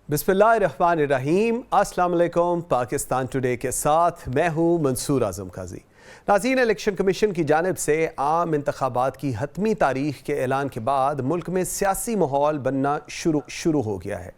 बिस्मिल्लाहिर्रहमानिर्रहीम। अस्सलाम वालेकुम। पाकिस्तान टुडे के साथ मैं हूँ मंसूर आज़म काजी। नाज़रीन, इलेक्शन कमीशन की जानिब से आम इंतखाबात की हतमी तारीख के ऐलान के बाद मुल्क में सियासी माहौल बनना शुरू हो गया है,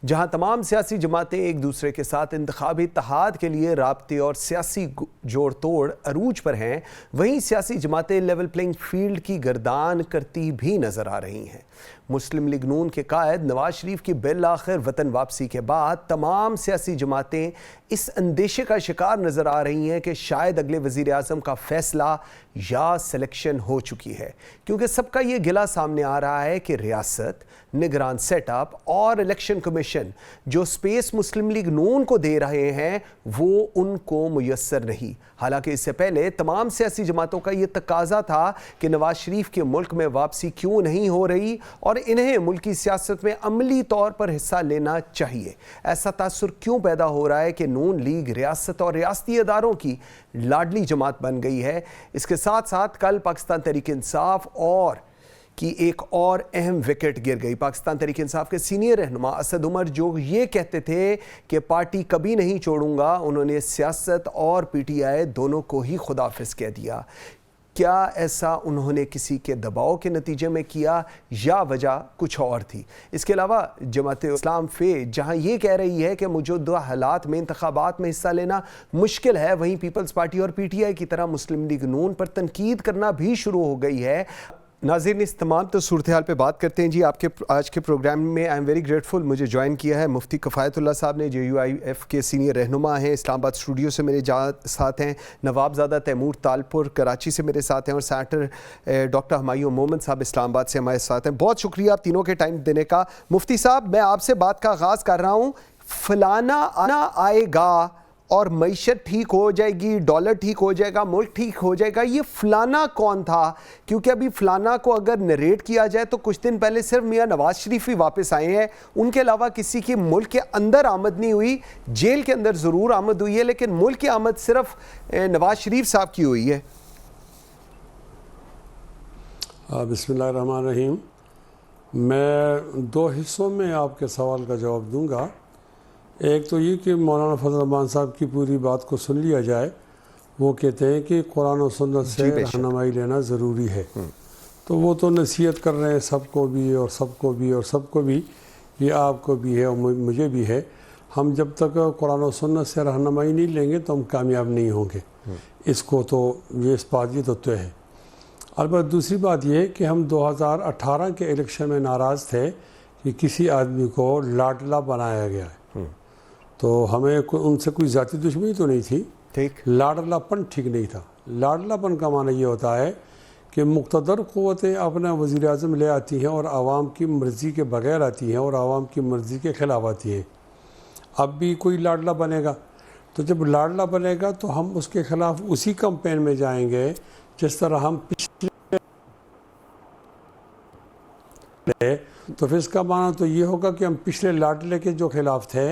जहाँ तमाम सियासी जमातें एक दूसरे के साथ इंतखाबी इत्तेहाद के लिए राब्ते और सियासी जोड़ तोड़ अरूज पर हैं। वहीं सियासी जमातें लेवल प्लेइंग फील्ड की गर्दान करती भी नज़र आ रही हैं। मुस्लिम लीग नून के कायद नवाज शरीफ की बिल आखिर वतन वापसी के बाद तमाम सियासी जमातें इस अंदेशे का शिकार नज़र आ रही हैं कि शायद अगले वज़ीर आज़म का फैसला या सिलेक्शन हो चुकी है, क्योंकि सबका ये गिला सामने आ रहा है कि रियासत, निगरान सेटअप और इलेक्शन कमीशन जो स्पेस मुस्लिम लीग नून को दे रहे हैं वो उनको मुयस्सर नहीं। हालांकि इससे पहले तमाम सियासी जमातों का ये तकाजा था कि नवाज शरीफ के मुल्क में वापसी क्यों नहीं हो रही और इन्हें मुल्की सियासत में अमली तौर पर हिस्सा लेना चाहिए। ऐसा तासुर क्यों पैदा हो रहा है कि नून लीग रियासत और रियासती अदारों की लाडली जमात बन गई है। इसके साथ साथ कल पाकिस्तान तहरीक इंसाफ की एक और अहम विकेट गिर गई। पाकिस्तान तहरीक इंसाफ के सीनियर रहनुमा असद उमर जो ये कहते थे कि पार्टी कभी नहीं छोड़ूंगा, उन्होंने सियासत और पीटीआई दोनों को ही खुदाफिज कह दिया। क्या ऐसा उन्होंने किसी के दबाव के नतीजे में किया या वजह कुछ और थी? इसके अलावा जमात इस्लाम फे जहां ये कह रही है कि मौजूदा हालात में इंतखाबात में हिस्सा लेना मुश्किल है, वहीं पीपल्स पार्टी और पीटीआई की तरह मुस्लिम लीग नून पर तनकीद करना भी शुरू हो गई है। नाज़रीन, इस तमाम तो सूरत हाल पर बात करते हैं जी। आपके आज के प्रोग्राम में आई एम वेरी ग्रेटफुल, मुझे ज्वाइन किया है मुफ्ती कफ़ायतुल्लाह साहब ने, JUIF के सीनियर रहनुमा हैं। इस्लामाबाद स्टूडियो से मेरे साथ हैं नवाबज़ादा तैमूर तालपुर, कराची से मेरे साथ हैं, और सेनेटर डॉक्टर हुमायूं मोमन साहब इस्लामाबाद से हमारे साथ हैं। बहुत शुक्रिया आप तीनों के टाइम देने का। मुफ्ती साहब, मैं आपसे बात का आगाज़ कर रहा हूँ। फलाना आना आएगा और मईशत ठीक हो जाएगी, डॉलर ठीक हो जाएगा, मुल्क ठीक हो जाएगा, ये फलाना कौन था? क्योंकि अभी फलाना को अगर नरेट किया जाए तो कुछ दिन पहले सिर्फ मियां नवाज शरीफ ही वापस आए हैं, उनके अलावा किसी की मुल्क के अंदर आमद नहीं हुई। जेल के अंदर ज़रूर आमद हुई है, लेकिन मुल्क की आमद सिर्फ नवाज शरीफ साहब की हुई है। बिस्मिल्लाहिर्रहमानिर्रहीम। मैं दो हिस्सों में आपके सवाल का जवाब दूंगा। एक तो ये कि मौलाना फजल रहमान साहब की पूरी बात को सुन लिया जाए। वो कहते हैं कि कुरान और सुन्नत से रहनुमाई लेना ज़रूरी है, तो वो तो नसीहत कर रहे हैं सबको भी और सबको भी और सबको भी, ये आपको भी है और मुझे भी है। हम जब तक कुरान और सुन्नत से रहनुमाई नहीं लेंगे तो हम कामयाब नहीं होंगे। इसको तो इस बात की तो तय है। अलबत्ता दूसरी बात यह है कि हम 2018 के इलेक्शन में नाराज़ थे कि किसी आदमी को लाडला बनाया गया है। तो हमें उनसे कोई ज़ाती दुश्मनी तो नहीं थी, ठीक, लाडलापन ठीक नहीं था। लाडलापन का माना ये होता है कि मुक़्तदर क़ुव्वतें अपना वज़ीर आज़म ले आती हैं और आवाम की मर्ज़ी के बग़ैर आती हैं और आवाम की मर्ज़ी के ख़िलाफ़ आती हैं। अब भी कोई लाडला बनेगा, तो जब लाडला बनेगा तो हम उसके ख़िलाफ़ उसी कैंपेन में जाएंगे जिस तरह हम पिछले, तो फिर इसका माना तो ये होगा कि हम पिछले लाडले के जो ख़िलाफ़ थे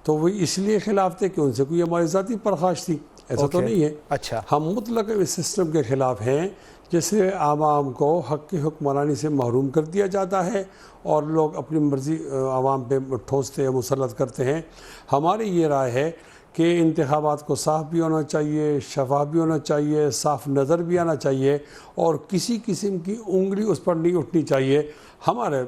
तो वो इसलिए ख़िलाफ़ थे कि उनसे कोई हमारी ज़ाती परखाश थी। ऐसा तो नहीं है। अच्छा, हम मुतलक इस सिस्टम के ख़िलाफ़ हैं जिससे आवाम को हक़ की हुक्मरानी से महरूम कर दिया जाता है और लोग अपनी मर्ज़ी आवाम पे ठोसते हैं, मुसल्लत करते हैं। हमारी ये राय है कि इंतखाबात को साफ़ भी होना चाहिए, शफाफ भी होना चाहिए, साफ़ नज़र भी आना चाहिए और किसी किस्म की उंगली उस पर नहीं उठनी चाहिए। हमारे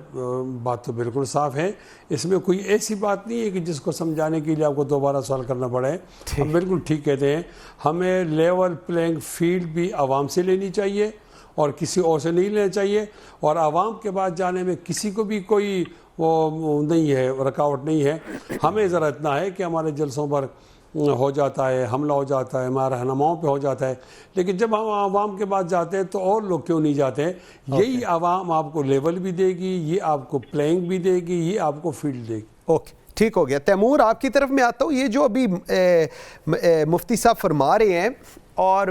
बात तो बिल्कुल साफ़ है, इसमें कोई ऐसी बात नहीं है कि जिसको समझाने के लिए आपको दोबारा सवाल करना पड़े। हम बिल्कुल ठीक कहते हैं, हमें लेवल प्लेइंग फील्ड भी आवाम से लेनी चाहिए और किसी और से नहीं लेना चाहिए, और आवाम के बाद जाने में किसी को भी कोई वो नहीं है, रुकावट नहीं है। हमें ज़रा इतना है कि हमारे जलसों पर हो जाता है, हमला हो जाता है, हमारे रहनुमाओं पे हो जाता है, लेकिन जब हम आवाम के पास जाते हैं तो और लोग क्यों नहीं जाते? यही आवाम आपको लेवल भी देगी, ये आपको प्लेइंग भी देगी, ये आपको फील्ड देगी। ओके, ठीक हो गया। तैमूर, आपकी तरफ में आता हूँ। ये जो अभी मुफ्ती साहब फरमा रहे हैं और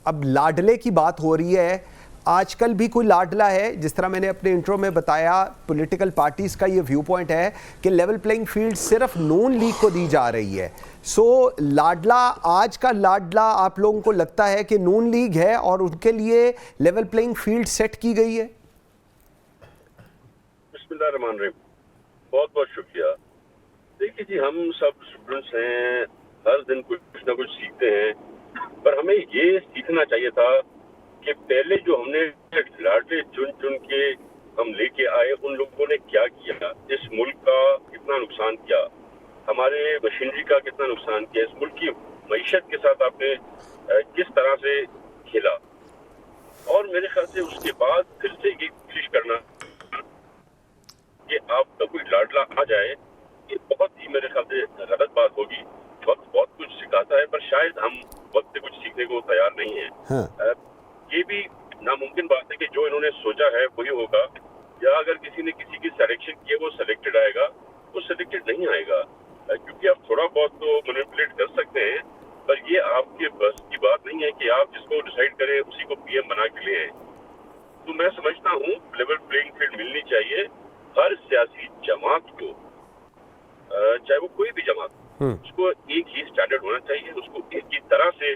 अब लाडले की बात हो रही है, आजकल भी कोई लाडला है? जिस तरह मैंने अपने इंट्रो में बताया, पॉलिटिकल पार्टीज़ का ये व्यू पॉइंट है कि लेवल प्लेइंग फील्ड सिर्फ नून लीग को दी जा रही है। सो लाडला, आज का लाडला आप लोगों को लगता है कि नून लीग है और उनके लिए लेवल प्लेइंग फील्ड सेट की गई है? बिस्मिल्लाहिर्रहमानिर्रहीम। بہت بہت شکریہ. دیکھیے جی، ہم سب اسٹوڈنٹس ہیں، ہر دن کچھ نہ کچھ سیکھتے ہیں، پر ہمیں یہ سیکھنا چاہیے تھا کہ پہلے جو ہم نے لاٹری چن کے ہم لے کے آئے، ان لوگوں نے کیا کیا، اس ملک کا کتنا نقصان کیا، ہمارے مشینری کا کتنا نقصان کیا، اس ملک کی معیشت کے ساتھ آپ نے کس طرح سے کھیلا. اور میرے خیال سے اس کے بعد پھر سے یہ کوشش کرنا کہ آپ کا کوئی لاڈلا آ جائے، یہ بہت ہی میرے خیال سے غلط بات ہوگی. وقت بہت کچھ سکھاتا ہے، پر شاید ہم وقت سے کچھ سیکھنے کو تیار نہیں ہیں. یہ بھی ناممکن بات ہے کہ جو انہوں نے سوچا ہے وہی ہوگا، یا اگر کسی نے کسی کی سلیکشن کی ہے وہ سلیکٹڈ آئے گا، وہ سلیکٹڈ نہیں آئے گا. کیونکہ آپ تھوڑا بہت تو مینیپولیٹ کر سکتے ہیں، پر یہ آپ کے بس کی بات نہیں ہے کہ آپ جس کو ڈیسائیڈ کریں اسی کو پی ایم بنا کے لے آئیں. تو میں سمجھتا ہوں لیول پلینگ فیلڈ ملنی چاہیے ہر سیاسی جماعت کو، چاہے وہ کوئی بھی جماعت ہو، اس کو ایک ہی اسٹینڈرڈ ہونا چاہیے، اس کو ایک ہی طرح سے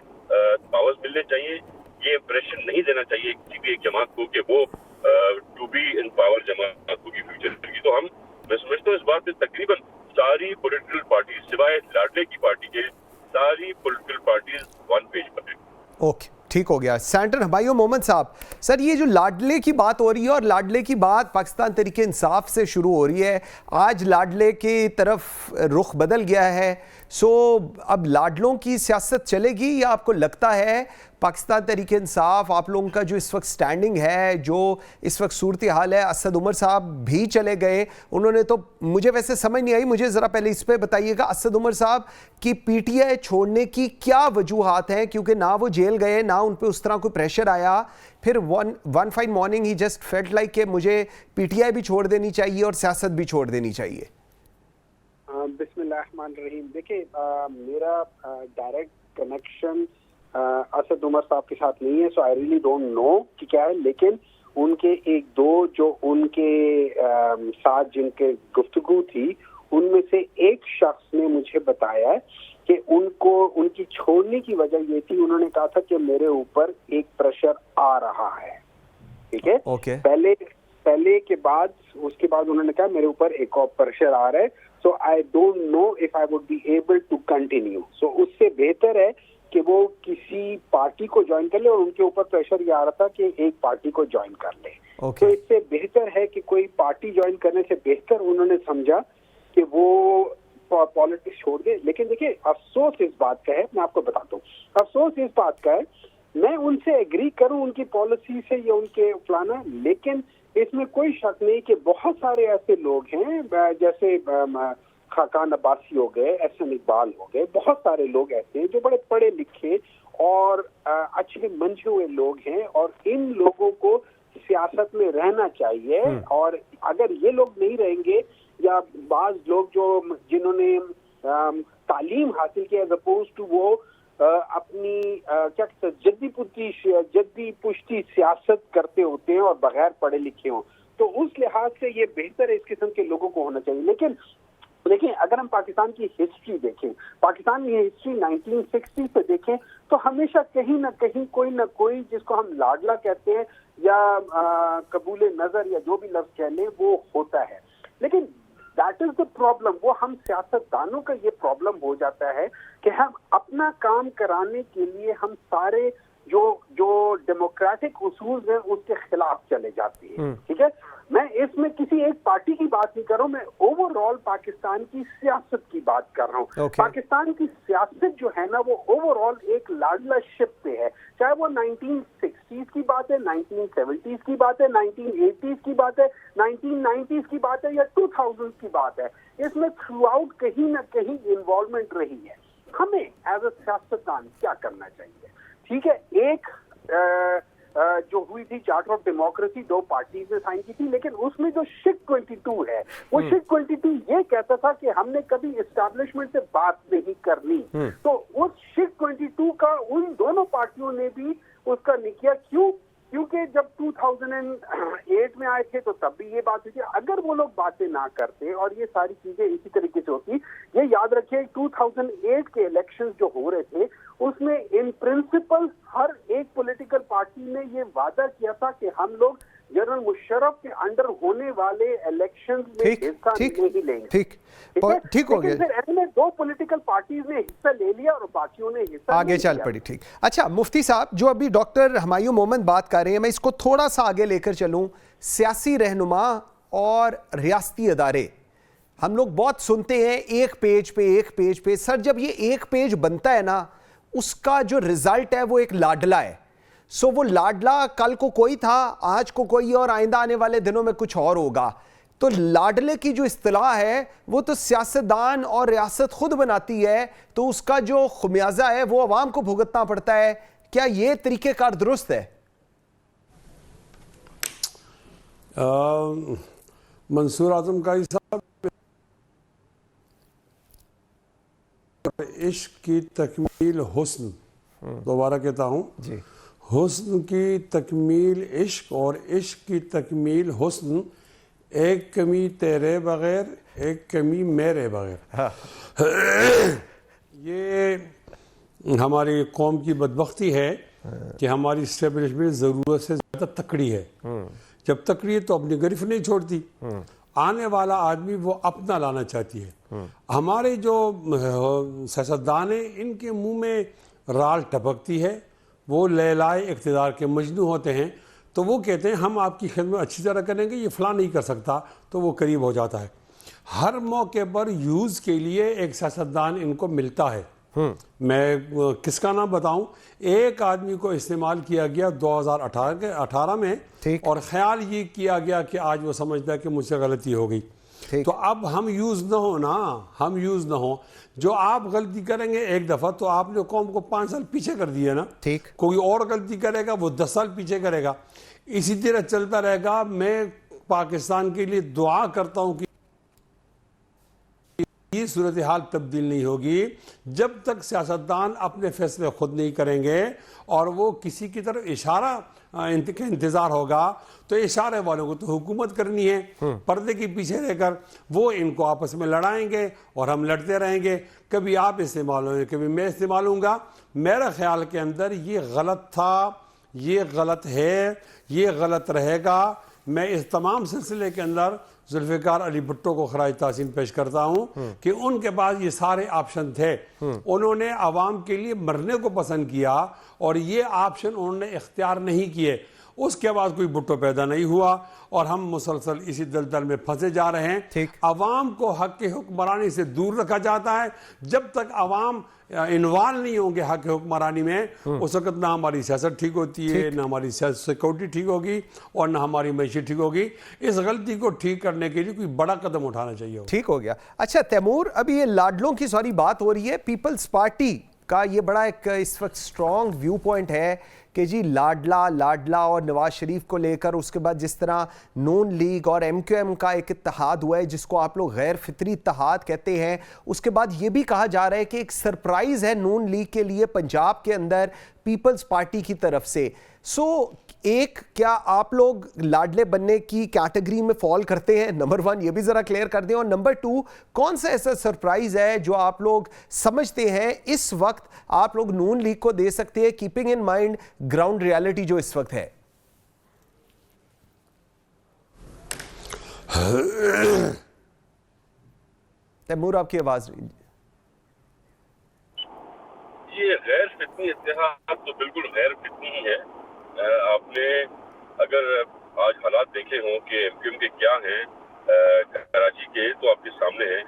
پاورز ملنے چاہیے. یہ امپریشن نہیں دینا چاہیے کسی بھی ایک جماعت کو کہ وہ ٹو بی ان پاور جماعت ہوگی فیوچر کی. تو میں سمجھتا ہوں اس بات سے تقریباً ساری پولیٹیکل پارٹیز سوائے لاڈلے کی پارٹی کے ساری پولیٹیکل پارٹیز ون پیج پر ہیں. اوکے، ٹھیک ہو گیا. سینٹر ہمایوں محمد صاحب، سر یہ جو لاڈلے کی بات ہو رہی ہے، اور لاڈلے کی بات پاکستان تحریک انصاف سے شروع ہو رہی ہے، آج لاڈلے کی طرف رخ بدل گیا ہے. اب لاڈلوں کی سیاست چلے گی، یا آپ کو لگتا ہے پاکستان تحریک انصاف، آپ لوگوں کا جو اس وقت سٹینڈنگ ہے، جو اس وقت صورتحال ہے، اسد عمر صاحب بھی چلے گئے، انہوں نے تو مجھے ویسے سمجھ نہیں آئی، مجھے ذرا پہلے اس پہ بتائیے گا اسد عمر صاحب کی پی ٹی آئی چھوڑنے کی کیا وجوہات ہیں؟ کیونکہ نہ وہ جیل گئے، نہ ان پہ اس طرح کوئی پریشر آیا، پھر ون فائن مارننگ ہی جسٹ فیلٹ لائک کہ مجھے پی ٹی آئی بھی چھوڑ دینی چاہیے اور سیاست بھی چھوڑ دینی چاہیے. بسم اللہ الرحمن الرحیم. دیکھیں، میرا ڈائریکٹ کنیکشن اسد عمر صاحب کے ساتھ نہیں ہے، so I really don't know کہ کیا ہے، لیکن ان کے ایک دو جو ان کے ساتھ جن کے گفتگو تھی، ان میں سے ایک شخص نے مجھے بتایا کہ ان کی چھوڑنے کی وجہ یہ تھی، انہوں نے کہا تھا کہ میرے اوپر ایک پریشر آ رہا ہے. ٹھیک ہے، پہلے کے بعد اس کے بعد انہوں نے کہا میرے اوپر ایک اور پریشر آ رہا ہے، so I don't know if I would be able to continue. So اس سے بہتر ہے کہ وہ کسی پارٹی کو جوائن کر لے، اور ان کے اوپر پریشر یہ آ رہا تھا کہ ایک پارٹی کو جوائن کر لے. تو اس سے بہتر ہے کہ کوئی پارٹی جوائن کرنے سے بہتر انہوں نے سمجھا کہ وہ پالیٹکس چھوڑ دے. لیکن دیکھیں، افسوس اس بات کا ہے، میں آپ کو بتاتا ہوں، افسوس اس بات کا ہے، میں ان سے ایگری کروں ان کی پالیسی سے یا ان کے فلانا، لیکن اس میں کوئی شک نہیں کہ بہت سارے ایسے لوگ ہیں جیسے خاقان عباسی ہو گئے، احسن اقبال ہو گئے، بہت سارے لوگ ایسے ہیں جو بڑے پڑھے لکھے اور اچھے منجھے ہوئے لوگ ہیں، اور ان لوگوں کو سیاست میں رہنا چاہیے. اور اگر یہ لوگ نہیں رہیں گے، یا بعض لوگ جنہوں نے تعلیم حاصل کی ایز اپوز ٹو وہ اپنی کیا کہتے ہیں جدی پشتی سیاست کرتے ہوتے ہیں اور بغیر پڑھے لکھے ہوں، تو اس لحاظ سے یہ بہتر ہے اس قسم کے لوگوں کو ہونا چاہیے. لیکن دیکھیں، اگر ہم پاکستان کی ہسٹری دیکھیں، پاکستان کی ہسٹری 1960 سے دیکھیں، تو ہمیشہ کہیں نہ کوئی جس کو ہم لاڈلا کہتے ہیں یا قبول نظر یا جو بھی لفظ کہہ لیں وہ ہوتا ہے. لیکن دیٹ از دا پرابلم، وہ ہم سیاست دانوں کا یہ پرابلم ہو جاتا ہے کہ ہم اپنا کام کرانے کے لیے ہم سارے جو ڈیموکریٹک اصول ہیں اس کے خلاف چلے جاتے ہیں. ٹھیک ہے، میں اس میں کسی ایک پارٹی کی بات نہیں کر رہا ہوں، میں اوور آل پاکستان کی سیاست کی بات کر رہا ہوں. پاکستان کی سیاست جو ہے نا، وہ اوور آل ایک لاڈلا شپ پہ ہے، چاہے وہ 1960s کی بات ہے، 1970s کی بات ہے، 1980s کی بات ہے، 1990s کی بات ہے، یا 2000s کی بات ہے. اس میں تھرو آؤٹ کہیں نہ کہیں انوالومنٹ رہی ہے. ہمیں ایز اے سیاستدان کیا کرنا چاہیے؟ ٹھیک ہے، ایک جو ہوئی تھی چارٹر آف ڈیموکریسی، 2 پارٹیز نے سائن کی تھی، لیکن اس میں جو شک 22 ہے، وہ شک 22 یہ کہتا تھا کہ ہم نے کبھی اسٹیبلشمنٹ سے بات نہیں کرنی. تو اس شک 22 کا ان دونوں پارٹیوں نے بھی اس کا نکیا. کیونکہ جب 2008 میں آئے تھے تو تب بھی یہ بات ہوئی تھی. اگر وہ لوگ باتیں نہ کرتے اور یہ ساری چیزیں اسی طریقے سے ہوتی، یہ یاد رکھیے 2008 کے الیکشن جو ہو رہے تھے اس میں ان پرنسپل ہر ایک پولیٹیکل پارٹی نے یہ وعدہ کیا تھا کہ ہم لوگ जनरल मुशर्रफ के अंडर होने वाले इलेक्शंस में हिस्सा नहीं लेंगे। ठीक हो गया। फिर इनमें दो पॉलिटिकल पार्टीज ने हिस्सा ले लिया और बाकियों ने हिस्सा आगे चल पड़ी। ठीक, अच्छा मुफ्ती साहब, जो अभी डॉक्टर हमायूं मोहम्मद बात कर रहे हैं, मैं इसको थोड़ा सा आगे लेकर चलूं। सियासी रहनुमा और रियासती अदारे, हम लोग बहुत सुनते हैं एक पेज पे। सर, जब ये एक पेज बनता है ना, उसका जो रिजल्ट है वो एक लाडला है। सो वो लाडला कल को कोई था, आज को कोई और, आइंदा आने वाले दिनों में कुछ और होगा। तो लाडले की जो इस्तिलाह है वो तो सियासतदान और रियासत खुद बनाती है, तो उसका जो खुमियाजा है वो अवाम को भुगतना पड़ता है। क्या ये तरीक़ेकार दुरुस्त है? मंसूर आजम काजी साहब, इश्क की तकमील हुस्न, दोबारा कहता हूँ जी, हुस्न की तकमील इश्क और इश्क की तकमील हुस्न, एक कमी तेरे बगैर एक कमी मेरे बगैर। ये हमारी कौम की बदबख्ती है कि हमारी इस्टेब्लिशमेंट ज़रूरत से ज़्यादा तकड़ी है। जब तकड़ी है तो अपनी गिरफ्त नहीं छोड़ती, आने वाला आदमी वो अपना लाना चाहती है। हमारे जो सियासतदान हैं, इनके मुंह में राल टपकती है, वो लैलाए इक़्तिदार के मजनू होते हैं, तो वो कहते हैं हम आपकी खिदमत अच्छी तरह करेंगे, ये फलां नहीं कर सकता, तो वो करीब हो जाता है। हर मौके पर यूज़ के लिए एक सियासतदान इनको मिलता है। मैं किसका नाम बताऊं? एक आदमी को इस्तेमाल किया गया 2018 में, और ख्याल ये किया गया कि आज वो समझता है कि मुझसे गलती हो गई। तो अब हम यूज़ न हो। जो आप गलती करेंगे एक दफ़ा, तो आपने कौम को 5 साल पीछे कर दिया ना। कोई और गलती करेगा वो 10 साल पीछे करेगा। इसी तरह चलता रहेगा। मैं पाकिस्तान के लिए दुआ करता हूँ कि ये सूरत हाल तब्दील नहीं होगी जब तक सियासतदान अपने फैसले खुद नहीं करेंगे, और वो किसी की तरफ इशारा इंतजार होगा तो इशारे वालों को तो हुकूमत करनी है, पर्दे के पीछे रहकर वो इनको आपस में लड़ाएंगे और हम लड़ते रहेंगे। कभी आप इस्तेमाल होंगे, कभी मैं इस्तेमाल होऊंगा। मेरा ख्याल के अंदर ये गलत था, ये गलत है, ये गलत रहेगा। मैं इस तमाम सिलसिले के अंदर जुल्फ़िकार अली भुट्टो को खराज तहसीन पेश करता हूँ कि उनके पास ये सारे ऑप्शन थे। उन्होंने आवाम के लिए मरने को पसंद किया और ये ऑप्शन उन्होंने इख्तियार नहीं किए। उसके बाद कोई भुट्टो पैदा नहीं हुआ और हम मुसलसल इसी दलदल में फंसे जा रहे हैं। आवाम को हक के हुक्मरानी से दूर रखा जाता है। जब तक आवाम इन्वॉल्व नहीं होंगे हक के हुक्मरानी में, उस वक्त ना हमारी सियासत ठीक होती है, ना हमारी सिक्योरिटी ठीक होगी और ना हमारी मैशियत ठीक होगी। इस गलती को ठीक करने के लिए कोई बड़ा कदम उठाना चाहिए। ठीक हो गया। अच्छा तैमूर, अभी ये लाडलों की सारी बात हो रही है, पीपल्स पार्टी का ये बड़ा एक इस वक्त स्ट्रॉन्ग व्यू पॉइंट है कि जी लाडला और नवाज शरीफ को लेकर, उसके बाद जिस तरह नून लीग और MQM का एक इत्तेहाद हुआ है जिसको आप लोग गैर फितरी इत्तेहाद कहते हैं, उसके बाद ये भी कहा जा रहा है कि एक सरप्राइज़ है नून लीग के लिए पंजाब के अंदर पीपल्स पार्टी की तरफ से। एक, क्या आप लोग लाडले बनने की कैटेगरी में फॉल करते हैं? नंबर 1 ये भी ज़रा क्लियर कर दें। और नंबर 2, कौन सा ऐसा सरप्राइज़ है जो आप लोग समझते हैं इस वक्त आप लोग नून लीग को दे सकते हैं, keeping in mind ground reality जो इस वक्त है? तैमूर, आपकी आवाज़। ये गैर फितनी इत्तेहाद तो बिल्कुल गैर फितनी ही है। आपने अगर आज हालात देखे हों कि MQM के क्या हैं कराची के, तो आपके सामने है।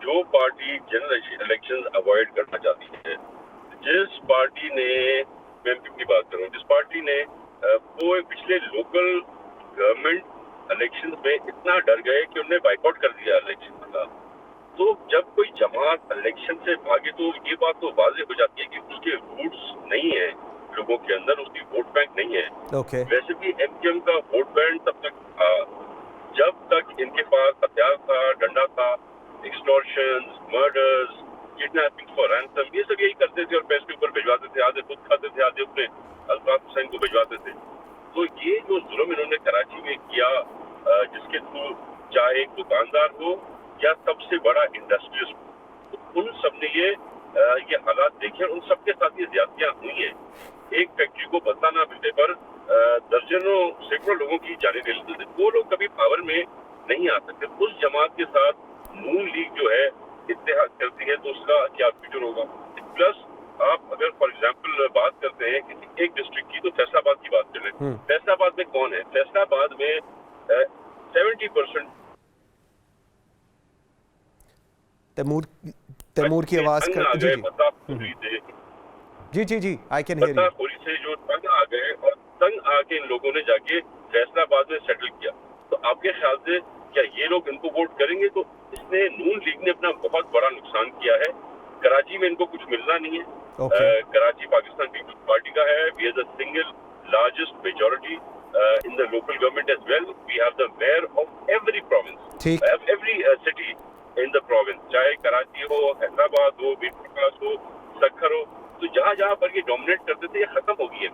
जो पार्टी जनरल इलेक्शन अवॉइड करना चाहती है, जिस पार्टी ने, मैं MQM की बात करूं, जिस पार्टी ने वो पिछले लोकल गवर्नमेंट इलेक्शन में इतना डर गए कि उन्होंने बाइकआउट कर दिया इलेक्शन का। तो जब कोई जमात इलेक्शन से भागे तो ये बात तो वाज़ेह हो जाती है कि उसके रूट्स नहीं है लोगों के अंदर, उसकी वोट बैंक नहीं है। वैसे भी MQM का वोट बैंक तब तक था जब तक इनके पास हथियार था, डंडा था, extortion, murders, kidnapping for ransom, ये सब यही करते थे और पैसे के ऊपर भिजवाते थे। आधे खुद खाते थे, आधे अपने अल्ताफ हुसैन को भिजवाते थे। तो ये जो जुल्म इन्होंने कराची में किया, जिसके थ्रू चाहे एक दुकानदार हो या सबसे बड़ा इंडस्ट्रियलिस्ट, तो उन सब ने ये हालात देखे, उन सबके साथ ये ज्यादतियां हुई हैं। एक फैक्ट्री को बदला ना मिलने पर दर्जनों सैकड़ों लोगों की जानें ले लेते थे, वो लोग कभी पावर में नहीं आ सकते। उस जमात के साथ नून लीग जो है इत्तेहाद करती है, तो उसका क्या फ्यूचर होगा। प्लस आप अगर फॉर एग्जांपल बात करते हैं किसी एक डिस्ट्रिक्ट की, तो फैसलाबाद की बात कर लें। फैसलाबाद में कौन है? फैसलाबाद में 70% तैमूर की आवाज कर जी आई कैन हियर यू। खोरी से जो तंग आ गए और तंग आके इन लोगों ने जाके फैसलाबाद में सेटल किया, तो आपके ख्याल से क्या ये लोग इनको वोट करेंगे? तो इसने नून लीग ने अपना बहुत बड़ा नुकसान किया है। कराची में इनको कुछ मिलना नहीं है। कराची पाकिस्तान पीपल्स पार्टी का है। We are the single largest majority in the local government as well. We have the mayor of every province, every city in the province, चाहे कराची हो, हैदराबाद हो, मीरपुर हो, सक्खर हो, तो जहाँ पर ये डोमिनेट करते थे, ये खत्म हो गई है।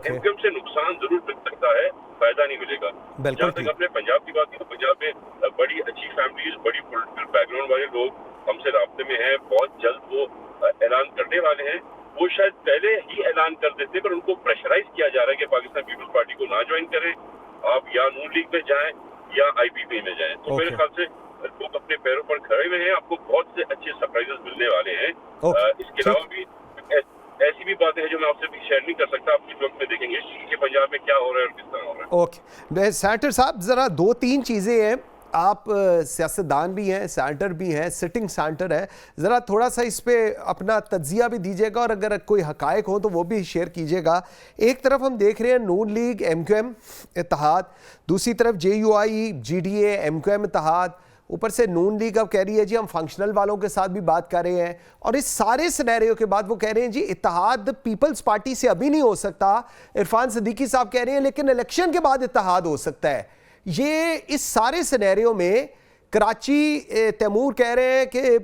एमक्यूएम से नुकसान जरूर मिल सकता है, फायदा नहीं मिलेगा। जहाँ तक अपने पंजाब की बात की, तो पंजाब में बड़ी अच्छी फैमिलीज, बड़ी पॉलिटिकल बैकग्राउंड वाले लोग हमसे राब्ते में हैं। बहुत जल्द वो ऐलान करने वाले हैं। वो शायद पहले ही ऐलान कर देते, पर उनको प्रेशराइज किया जा रहा है कि पाकिस्तान पीपल्स पार्टी को ना ज्वाइन करें, आप या नून लीग में जाएं या आईपीपी में जाएं। तो मेरे ख्याल से लोग अपने पैरों पर खड़े हुए हैं। आपको बहुत से अच्छे सरप्राइजेस मिलने वाले हैं। इसके अलावा भी ऐसी भी बातें हैं जो मैं आपसे भी शेयर नहीं कर सकता। आप कुछ वक्त में देखेंगे कि पंजाब में क्या हो रहा है और किस तरह हो रहा है। ओके सेनेटर साहब, जरा 2-3 चीजें हैं। आप सियासतदान भी हैं, सेनेटर भी हैं, सिटिंग सेनेटर है, ज़रा थोड़ा सा इस पे अपना तज्जिया भी दीजिएगा और अगर कोई हकायक हो तो वो भी शेयर कीजिएगा। एक तरफ हम देख रहे हैं नून लीग एमक्यूएम इत्तेहाद, दूसरी तरफ जेयूआई जीडीए एमक्यूएम इत्तेहाद, ऊपर से नून लीग अब कह रही है जी हम फंक्शनल वालों के साथ भी बात कर रहे हैं, और इस सारे सिनेरियो के बाद वो कह रहे हैं जी इत्तेहाद पीपल्स पार्टी से अभी नहीं हो सकता। इरफान सिद्दीकी साहब कह रहे हैं लेकिन इलेक्शन के बाद इत्तेहाद हो सकता है। ये इस सारे सिनेरियो में कराची तैमूर कह रहे हैं कि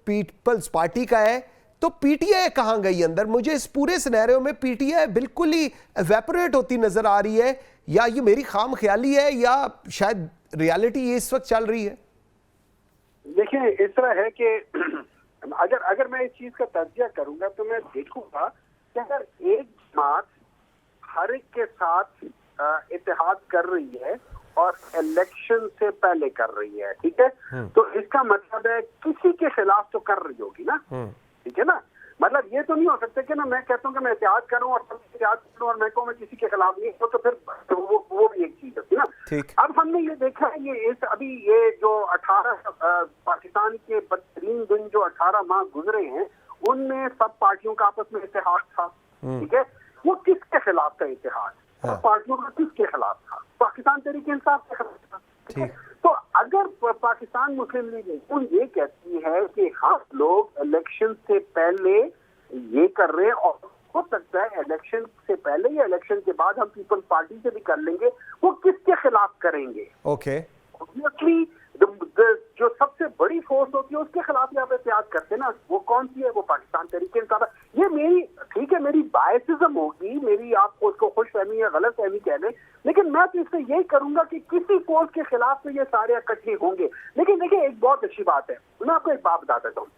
पीपल्स पार्टी का है, तो पीटीआई कहाँ गई अंदर? मुझे इस पूरे सिनेरियो में पीटीआई बिल्कुल ही एवेपोरेट होती नजर आ रही है, या ये मेरी खाम ख्याली है या शायद रियलिटी ये इस वक्त चल रही है? देखिए, इस तरह है कि अगर मैं इस चीज का तज्जिया करूंगा तो मैं देखूंगा कि अगर एक जमात हर एक के साथ इत्तेहाद कर रही है और इलेक्शन से पहले कर रही है, ठीक है, तो इसका मतलब है किसी के खिलाफ तो कर रही होगी ना, ठीक है ना। मतलब ये तो नहीं हो सकता कि ना मैं कहता हूँ कि मैं एहतियात करूँ और सब एहतियात करूँ और मैं कहूँ मैं किसी के खिलाफ नहीं हूँ, तो फिर वो भी एक चीज होती है ना। अब हमने ये देखा है अभी ये जो 18 पाकिस्तान के बदतरीन दिन जो 18 माह गुजरे हैं, उनमें सब पार्टियों का आपस में इत्तेहाद था, ठीक है। वो किसके खिलाफ था इत्तेहाद? पार्टियों का किसके खिलाफ था? पाकिस्तान तहरीक इंसाफ के खिलाफ था, ठीक है। तो अगर पाकिस्तान मुस्लिम लीग ये कहती है कि हम लोग इलेक्शन से पहले ये कर रहे हैं और हो सकता है इलेक्शन से पहले या इलेक्शन के बाद हम पीपल्स पार्टी से भी कर लेंगे, वो किसके खिलाफ करेंगे? ऑब्वियसली जो सबसे बड़ी फोर्स होती है उसके खिलाफ यहाँ पे एहतियात करते हैं ना। वो कौन सी है? वो पाकिस्तान तहरीक इंसाफ। ये मेरी ठीक है, मेरी बायसिज्म होगी, मेरी आपको उसको खुश फहमी या गलत फहमी कह लें, लेकिन मैं तो इससे यही करूंगा कि किसी फोर्स के खिलाफ तो ये सारे इकट्ठे होंगे। लेकिन देखिए, एक बहुत अच्छी बात है, मैं आपको एक बात बता देता हूँ।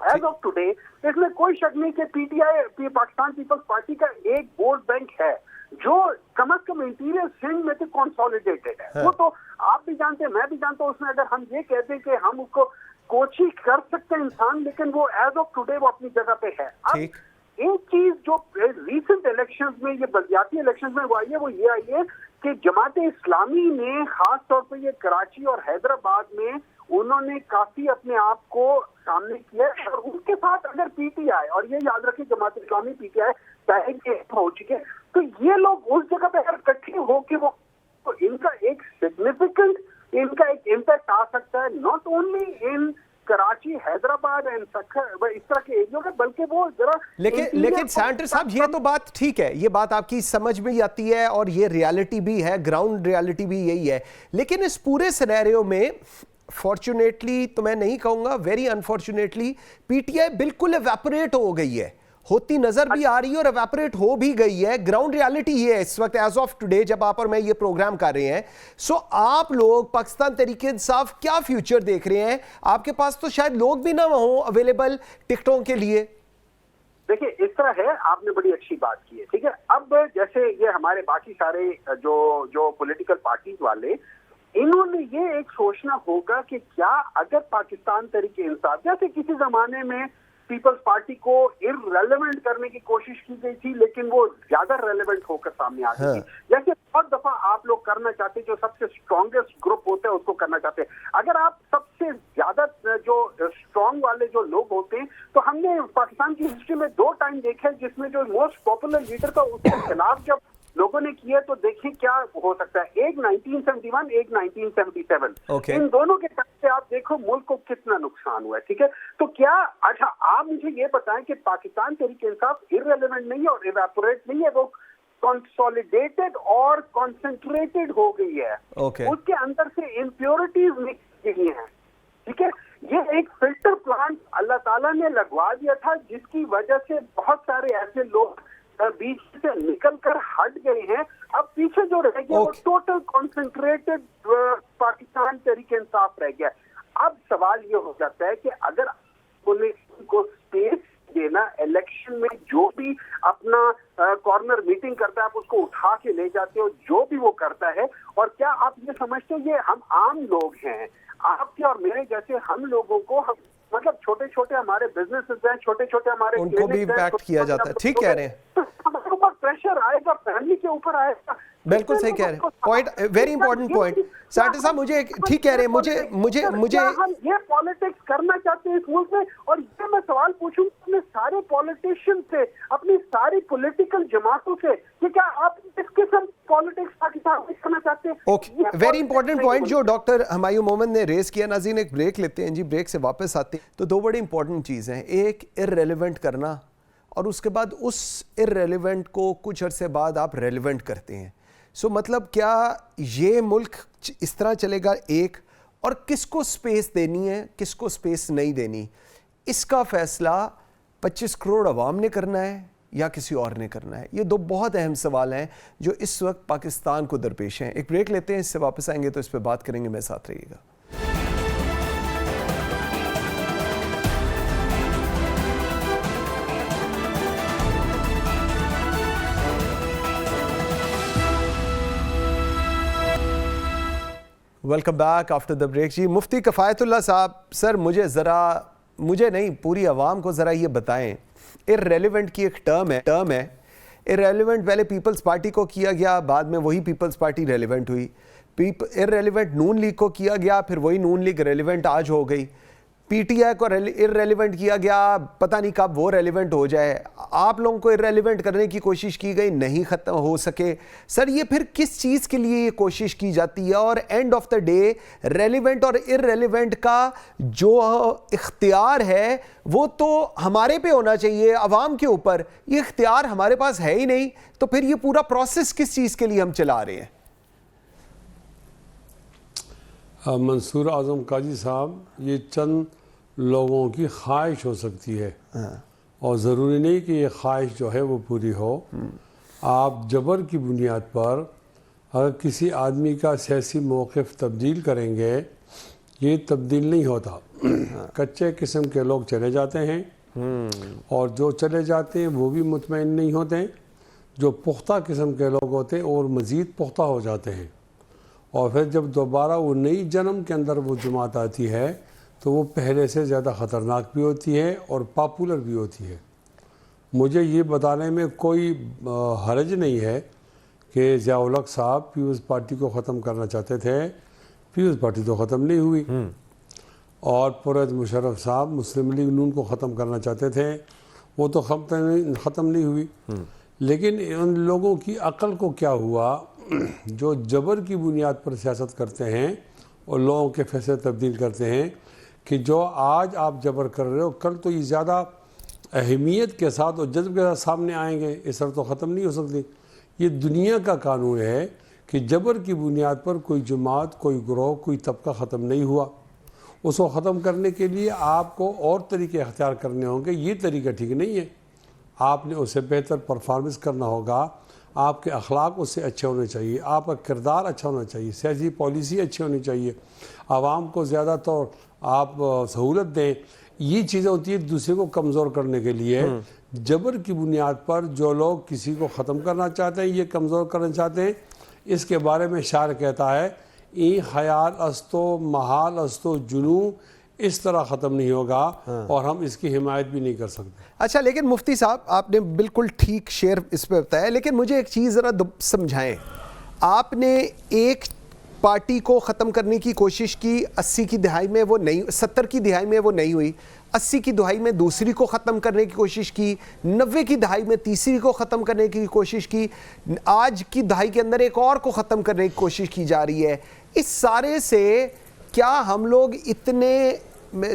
एज ऑफ टुडे इसमें कोई शक नहीं कि पीटीआई पाकिस्तान पीपल्स पार्टी का एक वोट बैंक है जो कम अज कम इंटीरियर सिंध में तो कंसोलिडेटेड है। वो तो आप भी जानते हैं, मैं भी जानता हूँ। उसमें अगर हम ये कहते हैं कि हम उसको कोशिश कर सकते हैं इंसान, लेकिन वो एज ऑफ टुडे वो अपनी जगह पे है। अब एक चीज जो रीसेंट इलेक्शंस में, ये बलदियाती इलेक्शंस में वो आई है, वो ये आई है कि जमात इस्लामी ने खास तौर पर ये कराची और हैदराबाद में उन्होंने काफी अपने आप को सामने किया, और उनके साथ अगर पीटीआई, और ये याद रखिए जमात इस्लामी पीटीआई हो चुके, तो ये लोग उस जगह पे अगर इकट्ठे हो के वो, तो इनका एक सिग्निफिकेंट, इनका एक इम्पैक्ट आ सकता है, not only in Karachi, Hyderabad and Sukkur, इस तरह के एरिया में, बल्कि वो जरा लेकिन सेनेटर साहब ये तो बात ठीक है, ये बात आपकी समझ में ही आती है और ये रियलिटी भी है, ग्राउंड रियलिटी भी यही है। लेकिन इस पूरे सिनेरियो में फॉर्चुनेटली तो मैं नहीं कहूंगा, वेरी अनफॉर्चुनेटली पीटीआई बिल्कुल एवेपोरेट हो गई है, होती नजर भी आ रही है और एवेपोरेट हो भी गई है। ग्राउंड रियलिटी ये है इस वक्त एज ऑफ टुडे जब आप और मैं ये प्रोग्राम कर रहे हैं। सो आप लोग पाकिस्तान तहरीक इंसाफ क्या फ्यूचर देख रहे हैं? आपके पास तो शायद लोग भी ना हो अवेलेबल टिकटों के लिए। دیکھیں اس طرح ہے, آپ نے بڑی اچھی بات کی ہے, ٹھیک ہے. اب جیسے یہ ہمارے باقی سارے جو پولیٹیکل پارٹیز والے, انہوں نے یہ ایک سوچنا ہوگا کہ کیا اگر پاکستان تحریک انصاف, جیسے کسی زمانے میں پیپلز پارٹی کو ارریلیونٹ کرنے کی کوشش کی گئی تھی لیکن وہ زیادہ ریلیونٹ ہو کر سامنے آ گئی تھی, جیسے بہت دفعہ آپ لوگ کرنا چاہتے جو سب سے اسٹرانگیسٹ گروپ ہوتا ہے اس کو کرنا چاہتے ہیں. اگر آپ سب سے زیادہ جو اسٹرانگ والے جو لوگ ہوتے ہیں, تو ہم نے پاکستان کی ہسٹری میں 2 ٹائم دیکھا ہے جس میں جو موسٹ پاپولر لیڈر تھا اس کے خلاف جب لوگوں نے کیا تو دیکھیں کیا ہو سکتا ہے. ایک 1971, ایک 1977, ان دونوں کے ٹائم سے آپ دیکھو ملک کو کتنا نقصان ہوا ہے, ٹھیک ہے. تو کیا اچھا آپ مجھے یہ بتائیں کہ پاکستان تحریک انصاف ارریلیونٹ نہیں ہے اور ایواپوریٹ نہیں ہے, وہ کنسولیڈیٹڈ اور کنسنٹریٹڈ ہو گئی ہے. اس کے اندر سے امپیورٹیز نکل گئی ہیں, ٹھیک ہے. یہ ایک فلٹر پلانٹ اللہ تعالیٰ نے لگوا دیا تھا جس کی وجہ سے بہت سارے ایسے لوگ بیچ سے نکل کر ہٹ گئے ہیں. اب پیچھے جو رہ گیا وہ ٹوٹل کنسنٹریٹڈ پاکستان تحریک انصاف رہ گیا. اب سوال یہ ہو جاتا ہے کہ اگر ان کو اسپیس دینا, الیکشن میں جو بھی اپنا کارنر میٹنگ کرتا ہے آپ اس کو اٹھا کے لے جاتے ہو, جو بھی وہ کرتا ہے, اور کیا آپ یہ سمجھتے ہیں یہ ہم عام لوگ ہیں, آپ کے اور میرے جیسے ہم لوگوں کو, مطلب چھوٹے چھوٹے ہمارے بزنسز ہیں, چھوٹے چھوٹے ہمارے ان کو بھی امپیکٹ کیا جاتا ہے. ٹھیک کہہ رہے ہیں, ہمارے اوپر پریشر آئے گا, فیملی کے اوپر آئے گا. بالکل صحیح کہہ رہے ہیں, point very important point. Seater صاحب مجھے ٹھیک کہہ رہے ہیں, مجھے ہم یہ پالیٹکس کرنا چاہتے ہیں اس ملک میں, اور یہ میں سوال پوچھوں اپنے سارے پالیٹیشین سے, اپنی ساری پولیٹیکل جماعتوں سے, کہ کیا آپ اس قسم پالیٹکس پاکستان میں کرنا چاہتے ہیں؟ اوکے, ویری امپورٹنٹ پوائنٹ جو ڈاکٹر ہمایوں مومن نے ریز کیا. ناظرین ایک بریک لیتے ہیں جی, بریک سے واپس آتے ہیں. تو 2 بڑی امپورٹنٹ چیزیں ہیں, ایک ارریلیونٹ کرنا, اور اس کے بعد اس ارریلیونٹ کو کچھ عرصے بعد آپ ریلیونٹ کرتے ہیں. سو مطلب کیا یہ ملک اس طرح چلے گا ایک, اور کس کو سپیس دینی ہے کس کو سپیس نہیں دینی, اس کا فیصلہ 25 کروڑ عوام نے کرنا ہے یا کسی اور نے کرنا ہے؟ یہ 2 بہت اہم سوال ہیں جو اس وقت پاکستان کو درپیش ہیں. ایک بریک لیتے ہیں, اس سے واپس آئیں گے تو اس پہ بات کریں گے. میرے ساتھ رہیے گا. Welcome back after the break. جی مفتی کفایت اللہ صاحب, سر مجھے نہیں پوری عوام کو ذرا یہ بتائیں, ارریلیونٹ کی ایک ٹرم ہے. ارریلیونٹ پہلے پیپلز پارٹی کو کیا گیا, بعد میں وہی پیپلز پارٹی ریلیونٹ ہوئی. ارریلیونٹ نون لیگ کو کیا گیا, پھر وہی نون لیگ ریلیونٹ آج ہو گئی. پی ٹی آئی کو ارریلیونٹ کیا گیا, پتہ نہیں کب وہ ریلیونٹ ہو جائے. آپ لوگوں کو ارریلیونٹ کرنے کی کوشش کی گئی, نہیں ختم ہو سکے. سر یہ پھر کس چیز کے لیے یہ کوشش کی جاتی ہے؟ اور and of the day relevant اور ارریلیونٹ کا جو اختیار ہے وہ تو ہمارے پہ ہونا چاہیے, عوام کے اوپر. یہ اختیار ہمارے پاس ہے ہی نہیں, تو پھر یہ پورا پروسیس کس چیز کے لیے ہم چلا رہے ہیں؟ منصور اعظم قاضی صاحب, یہ چند لوگوں کی خواہش ہو سکتی ہے, اور ضروری نہیں کہ یہ خواہش جو ہے وہ پوری ہو. آپ جبر کی بنیاد پر اگر کسی آدمی کا سیاسی موقف تبدیل کریں گے, یہ تبدیل نہیں ہوتا. کچے قسم کے لوگ چلے جاتے ہیں, اور جو چلے جاتے ہیں وہ بھی مطمئن نہیں ہوتے. جو پختہ قسم کے لوگ ہوتے ہیں اور مزید پختہ ہو جاتے ہیں, اور پھر جب دوبارہ وہ نئی جنم کے اندر وہ جماعت آتی ہے تو وہ پہلے سے زیادہ خطرناک بھی ہوتی ہے اور پاپولر بھی ہوتی ہے. مجھے یہ بتانے میں کوئی حرج نہیں ہے کہ ضیاء الحق صاحب پیپلز پارٹی کو ختم کرنا چاہتے تھے, پیپلز پارٹی تو ختم نہیں ہوئی. اور پرویز مشرف صاحب مسلم لیگ نون کو ختم کرنا چاہتے تھے, وہ تو ختم نہیں ہوئی. لیکن ان لوگوں کی عقل کو کیا ہوا جو جبر کی بنیاد پر سیاست کرتے ہیں اور لوگوں کے فیصلے تبدیل کرتے ہیں, کہ جو آج آپ جبر کر رہے ہو کل تو یہ زیادہ اہمیت کے ساتھ اور جذب کے ساتھ سامنے آئیں گے. اس طرح تو ختم نہیں ہو سکتی. یہ دنیا کا قانون ہے کہ جبر کی بنیاد پر کوئی جماعت, کوئی گروہ, کوئی طبقہ ختم نہیں ہوا. اس کو ختم کرنے کے لیے آپ کو اور طریقے اختیار کرنے ہوں گے. یہ طریقہ ٹھیک نہیں ہے. آپ نے اسے بہتر پرفارمنس کرنا ہوگا, آپ کے اخلاق اس سے اچھے ہونے چاہیے, آپ کا کردار اچھا ہونا چاہیے, سیاسی پالیسی اچھی ہونی چاہیے, عوام کو زیادہ طور آپ سہولت دیں. یہ چیزیں ہوتی ہیں دوسرے کو کمزور کرنے کے لیے. جبر کی بنیاد پر جو لوگ کسی کو ختم کرنا چاہتے ہیں, یہ کمزور کرنا چاہتے ہیں, اس کے بارے میں شاعر کہتا ہے ای خیال استو محال استو جنو, اس طرح ختم نہیں ہوگا اور ہم اس کی حمایت بھی نہیں کر سکتے. اچھا لیکن مفتی صاحب آپ نے بالکل ٹھیک شعر اس پہ بتایا, لیکن مجھے ایک چیز ذرا سمجھائیں. آپ نے ایک پارٹی کو ختم کرنے کی کوشش کی 80 کی دہائی میں, وہ نہیں 70 کی دہائی میں وہ نہیں ہوئی, 80 کی دہائی میں دوسری کو ختم کرنے کی کوشش کی, 90 کی دہائی میں تیسری کو ختم کرنے کی کوشش کی, آج کی دہائی کے اندر ایک اور کو ختم کرنے کی کوشش کی جا رہی ہے. اس سارے سے کیا ہم لوگ اتنے,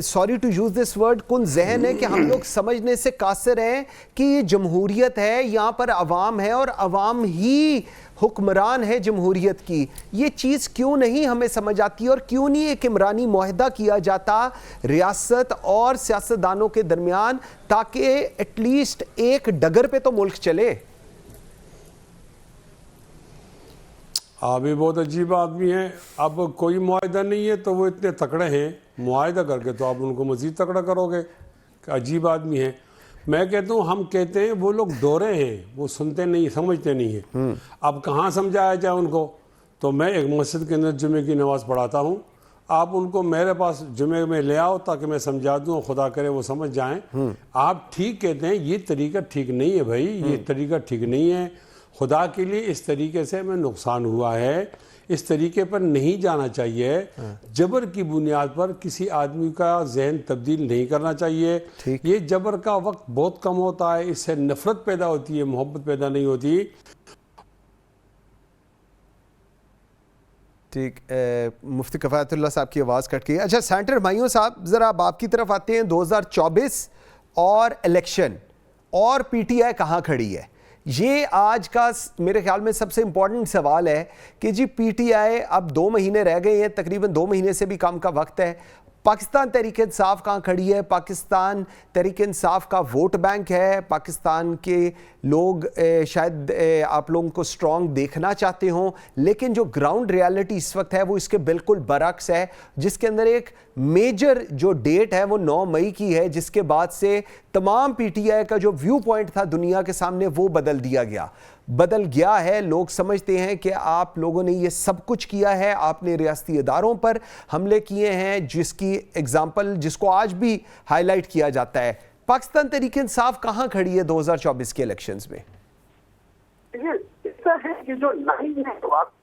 sorry to use this word, کن ذہن ہے کہ ہم لوگ سمجھنے سے قاصر ہیں کہ یہ جمہوریت ہے, یہاں پر عوام ہے اور عوام ہی حکمران ہے جمہوریت کی؟ یہ چیز کیوں نہیں ہمیں سمجھ آتی اور کیوں نہیں ایک عمرانی معاہدہ کیا جاتا ریاست اور سیاستدانوں کے درمیان تاکہ ایٹ لیسٹ ایک ڈگر پہ تو ملک چلے؟ آپ بھی بہت عجیب آدمی ہیں. اب کوئی معاہدہ نہیں ہے تو وہ اتنے تکڑے ہیں, معاہدہ کر کے تو آپ ان کو مزید تکڑا کرو گے. عجیب آدمی ہیں. میں کہتا ہوں, ہم کہتے ہیں وہ لوگ ڈورے ہیں, وہ سنتے نہیں, سمجھتے نہیں ہیں. اب کہاں سمجھایا جائے ان کو؟ تو میں ایک مسجد کے اندر جمعے کی نماز پڑھاتا ہوں, آپ ان کو میرے پاس جمعے میں لے آؤ تاکہ میں سمجھا دوں, خدا کرے وہ سمجھ جائیں. آپ ٹھیک کہتے ہیں, یہ طریقہ ٹھیک نہیں ہے بھائی, یہ طریقہ ٹھیک نہیں ہے. خدا کے لیے اس طریقے سے ہمیں نقصان ہوا ہے, اس طریقے پر نہیں جانا چاہیے. جبر کی بنیاد پر کسی آدمی کا ذہن تبدیل نہیں کرنا چاہیے. یہ جبر کا وقت بہت کم ہوتا ہے, اس سے نفرت پیدا ہوتی ہے, محبت پیدا نہیں ہوتی. ٹھیک, مفتی کفایت اللہ صاحب کی آواز کٹ گئی. اچھا سینٹر بھائیوں صاحب ذرا اب آپ کی طرف آتے ہیں. 2024 اور الیکشن اور پی ٹی آئی کہاں کھڑی ہے؟ یہ آج کا میرے خیال میں سب سے امپورٹنٹ سوال ہے کہ جی پی ٹی آئی اب 2 مہینے رہ گئے ہیں, تقریباً 2 مہینے سے بھی کم کا وقت ہے. پاکستان تحریک انصاف کہاں کھڑی ہے؟ پاکستان تحریک انصاف کا ووٹ بینک ہے, پاکستان کے لوگ شاید آپ لوگوں کو سٹرونگ دیکھنا چاہتے ہوں, لیکن جو گراؤنڈ ریالٹی اس وقت ہے وہ اس کے بالکل برعکس ہے, جس کے اندر ایک میجر جو ڈیٹ ہے وہ 9 مئی کی ہے, جس کے بعد سے تمام پی ٹی آئی کا جو ویو پوائنٹ تھا دنیا کے سامنے وہ بدل گیا ہے. لوگ سمجھتے ہیں کہ آپ لوگوں نے یہ سب کچھ کیا ہے, آپ نے ریاستی اداروں پر حملے کیے ہیں, جس کی ایگزامپل جس کو آج بھی ہائی لائٹ کیا جاتا ہے. پاکستان تحریک انصاف کہاں کھڑی ہے 2024 کے الیکشنز میں؟ ایسا ہے کہ جو لائن ہے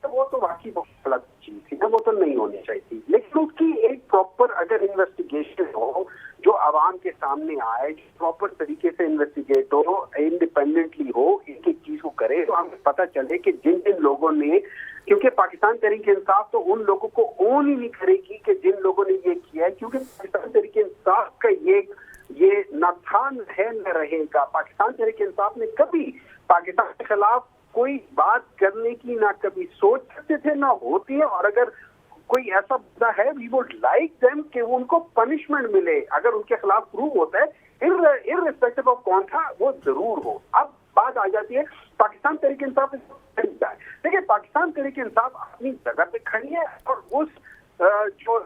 وہ تو واقعی بہت غلط چیز تھی نا, وہ تو نہیں ہونی چاہیے, لیکن اس کی ایک پراپر اگر انویسٹیگیشن ہو جو عوام کے سامنے آئے, جو پراپر طریقے سے انویسٹیگیٹ ہو, انڈیپینڈنٹلی ہو, ایک ایک چیز کو کرے, تو ہمیں پتہ چلے کہ جن جن لوگوں نے, کیونکہ پاکستان تحریک انصاف تو ان لوگوں کو اون ہی نہیں کرے گی کہ جن لوگوں نے یہ کیا ہے, کیونکہ پاکستان تحریک انصاف کا یہ نہ تھا ہے نہ رہے گا. پاکستان تحریک انصاف نے کبھی پاکستان کے خلاف کوئی بات کرنے کی نہ کبھی سوچ سکتے تھے نہ ہوتی ہے, اور اگر کوئی ایسا بندہ ہے وی وڈ لائک دیم کہ ان کو پنشمنٹ ملے اگر ان کے خلاف پروو ہوتا ہے, ارریسپیکٹو آف کون تھا وہ ضرور ہو. اب بات آ جاتی ہے پاکستان تحریک انصاف. دیکھیں پاکستان تحریک انصاف اپنی جگہ پہ کھڑی ہے, اور اس جو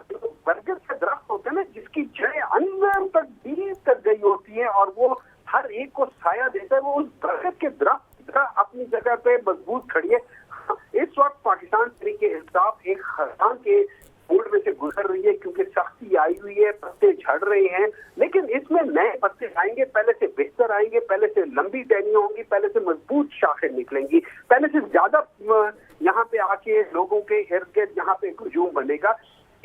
برگد کا درخت ہوتا ہے نا, جس کی جڑیں اندر تک دیر تک گئی ہوتی ہیں اور وہ ہر ایک کو سایہ دیتا ہے, وہ اس برگد کے درخت اپنی جگہ پہ مضبوط کھڑی ہے. اس وقت پاکستان تحریک انصاف ایک خزان کے موڈ میں سے گزر رہی ہے, کیونکہ سختی آئی ہوئی ہے, پتے جھڑ رہے ہیں, لیکن اس میں نئے پتے آئیں گے, پہلے سے بہتر آئیں گے, پہلے سے لمبی ٹہنیاں ہوں گی, پہلے سے مضبوط شاخیں نکلیں گی, پہلے سے زیادہ یہاں پہ آ کے لوگوں کے ارد گرد یہاں پہ ہجوم بنے گا.